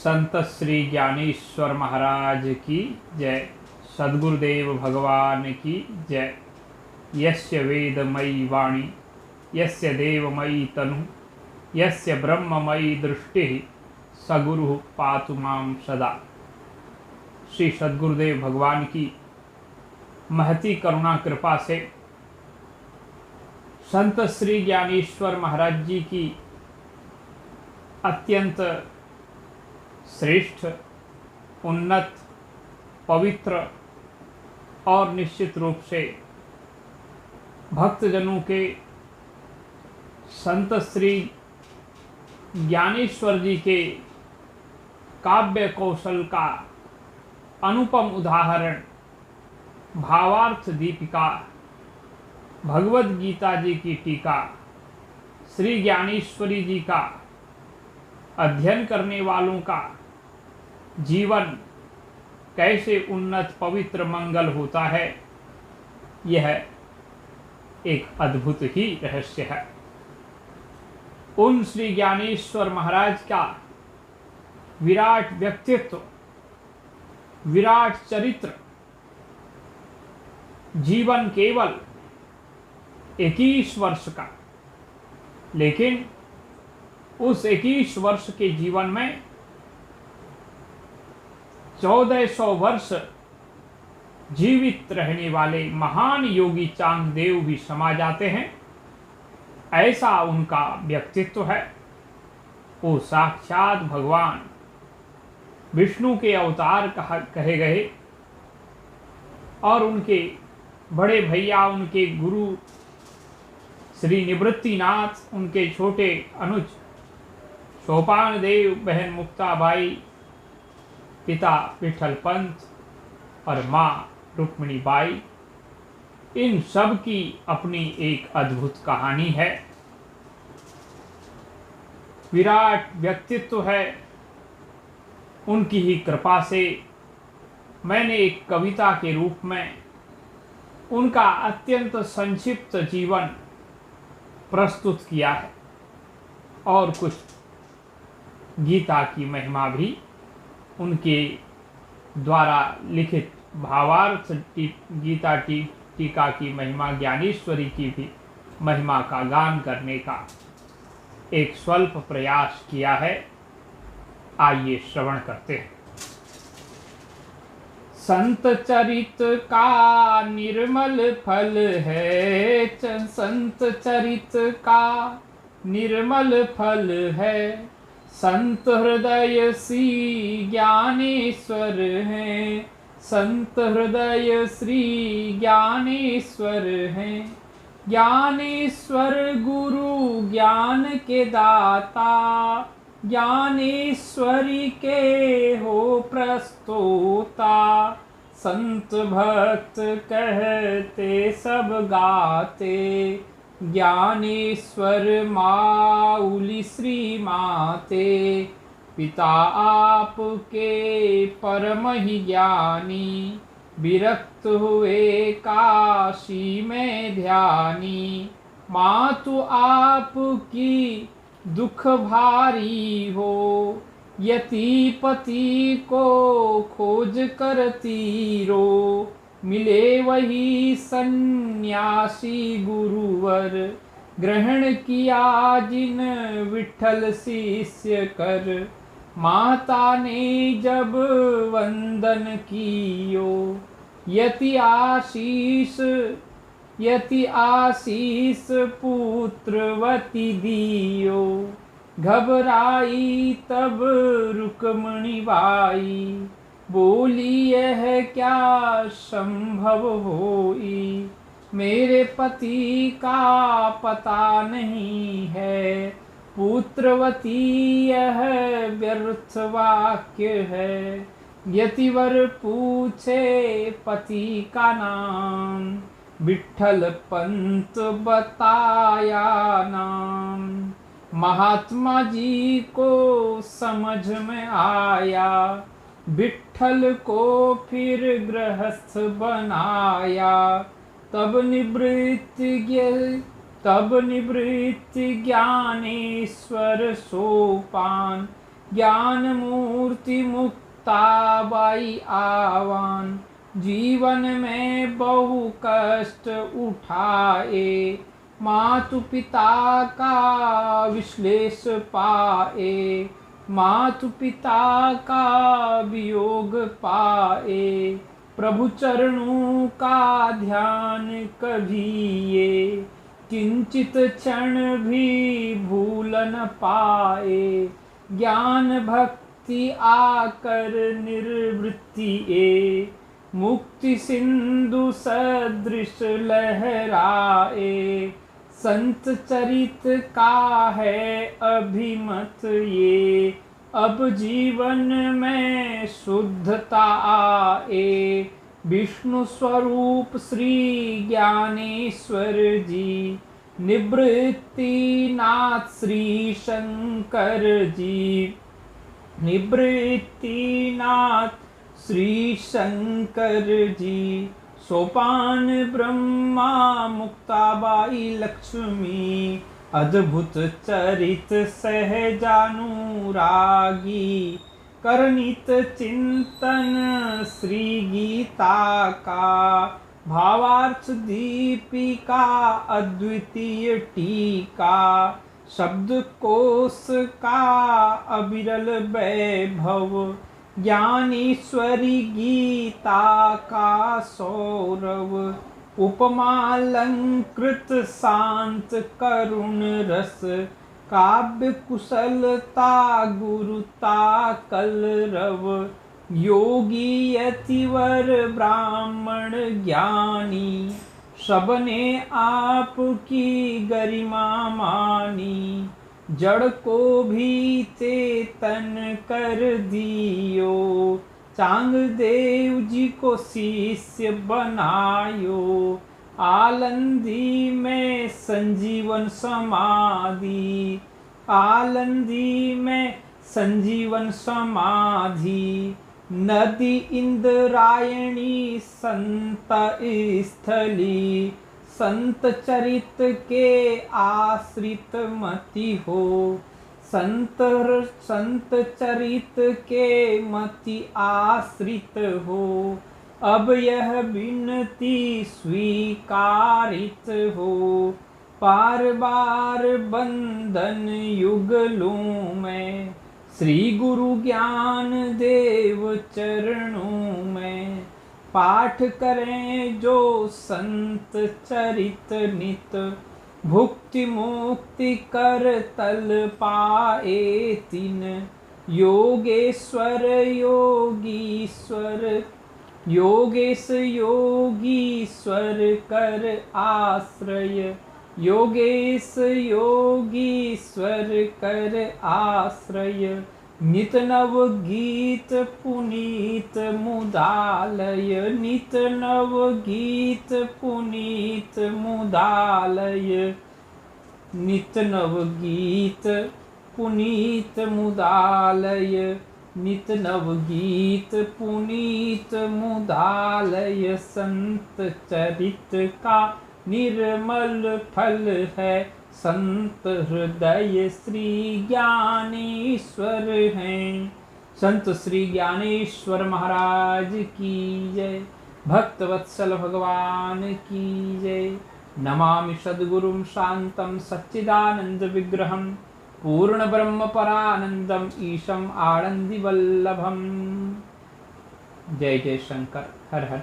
संत श्री ज्ञानेश्वर महाराज की जय। सद्गुरुदेव भगवान की जय। यस्य वेदमयी वाणी यस्य देवमयी तनु यस्य ब्रह्ममयी दृष्टि सगुरु पातु मां सदा। श्री सद्गुरुदेव भगवान की महती करुणा कृपा से संत श्री ज्ञानेश्वर महाराज जी की अत्यंत श्रेष्ठ, उन्नत, पवित्र और निश्चित रूप से भक्तजनों के संत श्री ज्ञानेश्वर जी के काव्य कौशल का अनुपम उदाहरण भावार्थ दीपिका भगवद गीता जी की टीका श्री ज्ञानेश्वरी जी का अध्ययन करने वालों का जीवन कैसे उन्नत, पवित्र, मंगल होता है, यह एक अद्भुत ही रहस्य है। उन श्री ज्ञानेश्वर महाराज का विराट व्यक्तित्व, विराट चरित्र, जीवन केवल 21 वर्ष का, लेकिन उस 21 वर्ष के जीवन में 1400 वर्ष जीवित रहने वाले महान योगी चांगदेव भी समा जाते हैं। ऐसा उनका व्यक्तित्व है। वो साक्षात भगवान विष्णु के अवतार कहे गए और उनके बड़े भैया, उनके गुरु श्री निवृत्तिनाथ, उनके छोटे अनुज सोपान देव, बहन मुक्ताबाई, पिता विठल पंत और माँ रुक्मिणी बाई, इन सब की अपनी एक अद्भुत कहानी है। विराट व्यक्तित्व है। उनकी ही कृपा से मैंने एक कविता के रूप में उनका अत्यंत संक्षिप्त जीवन प्रस्तुत किया है और कुछ गीता की महिमा भी, उनके द्वारा लिखित भावार्थ गीता टीका की महिमा, ज्ञानेश्वरी की भी महिमा का गान करने का एक स्वल्प प्रयास किया है। आइए श्रवण करते हैं। संत चरित का निर्मल फल है, संत चरित का निर्मल फल है। संत हृदय श्री ज्ञानेश्वर हैं, संत हृदय श्री ज्ञानेश्वर हैं। ज्ञानेश्वर गुरु ज्ञान के दाता, ज्ञानेश्वरी के हो प्रस्तोता। संत भक्त कहते सब गाते, ज्ञानेश्वर माउली श्री माते। पिता आपके परम ही ज्ञानी, विरक्त हुए काशी में ध्यानी। मातु आपकी दुख भारी हो, यति पति को खोज करती रो। मिले वही सन्यासी गुरुवर, ग्रहण किया जिन विठल शिष्य कर। माता ने जब वंदन कियो, यति आशीष पुत्रवती दियो। घबराई तब रुक्मिणी बाई, बोली यह क्या संभव होई। मेरे पति का पता नहीं है, पुत्रवती यह व्यर्थ वाक्य है। यतिवर पूछे पति का नाम, विठल पंत बताया नाम। महात्मा जी को समझ में आया, विठल को फिर गृहस्थ बनाया। तब निवृत्ति ज्ञानेश्वर सोपान, ज्ञान मूर्ति मुक्ताबाई आवान, जीवन में बहु कष्ट उठाए, मातु पिता का विश्लेष पाए, मातु पिता का वियोग पाए, प्रभु चरणों का ध्यान कभी ये किंचित क्षण भी भूल न पाए, ज्ञान भक्ति आकर निर्वृत्ति ए, मुक्ति सिंधु सदृश लहराए, संत चरित का है अभिमत ये, अब जीवन में शुद्धता आए, विष्णु स्वरूप श्री ज्ञानेश्वर जी, निवृत्ति नाथ श्री शंकर जी, निवृत्ति नाथ श्री शंकर जी, सोपान ब्रह्मा मुक्ताबाई लक्ष्मी, अद्भुत चरित सहजानुरागी, करनित चिंतन श्री गीता का, भावार्थ दीपिका अद्वितीय टीका, शब्द कोश का अविरल वैभव, ज्ञानेश्वरी गीता का सौरव, उपमालंकृत शांत करुण रस, काव्य कुशलता गुरुता कलरव, योगी यतिवर ब्राह्मण ज्ञानी, सबने आपकी गरिमा मानी, जड़ को भी चेतन कर दियो, चांग देव जी को शिष्य बनायो, आलंदी में संजीवन समाधि, आलंदी में संजीवन समाधि, नदी इंद्रायणी संत स्थली, संत चरित के आश्रित मति हो, संत चरित के मति आश्रित हो, अब यह विनती स्वीकारित हो, पार बार बंधन युगलों में, श्री गुरु ज्ञान देव चरणों में, पाठ करें जो संत चरित नित, भुक्ति मुक्ति कर तल पाए तिन, योगेश्वर योगीश्वर, योगेश योगीश्वर कर आश्रय, योगेश योगीश्वर कर आश्रय, नित नव गीत पुनीत मुदालय, नित नव गीत पुनीत मुदालय, नित नव गीत पुनीत मुदालय, नित नव गीत पुनीत मुदालय, संत चरित का निर्मल फल है, संत हृदय श्री ज्ञानेश्वर हैं। संत श्री ज्ञानेश्वर महाराज की जय, भक्त वत्सल भगवान की जय। नमामि सद्गुरुं शांतं सच्चिदानंद विग्रहं, पूर्ण ब्रह्म परानंदम ईशम आनंदी वल्लभम। जय जय शंकर, हर हर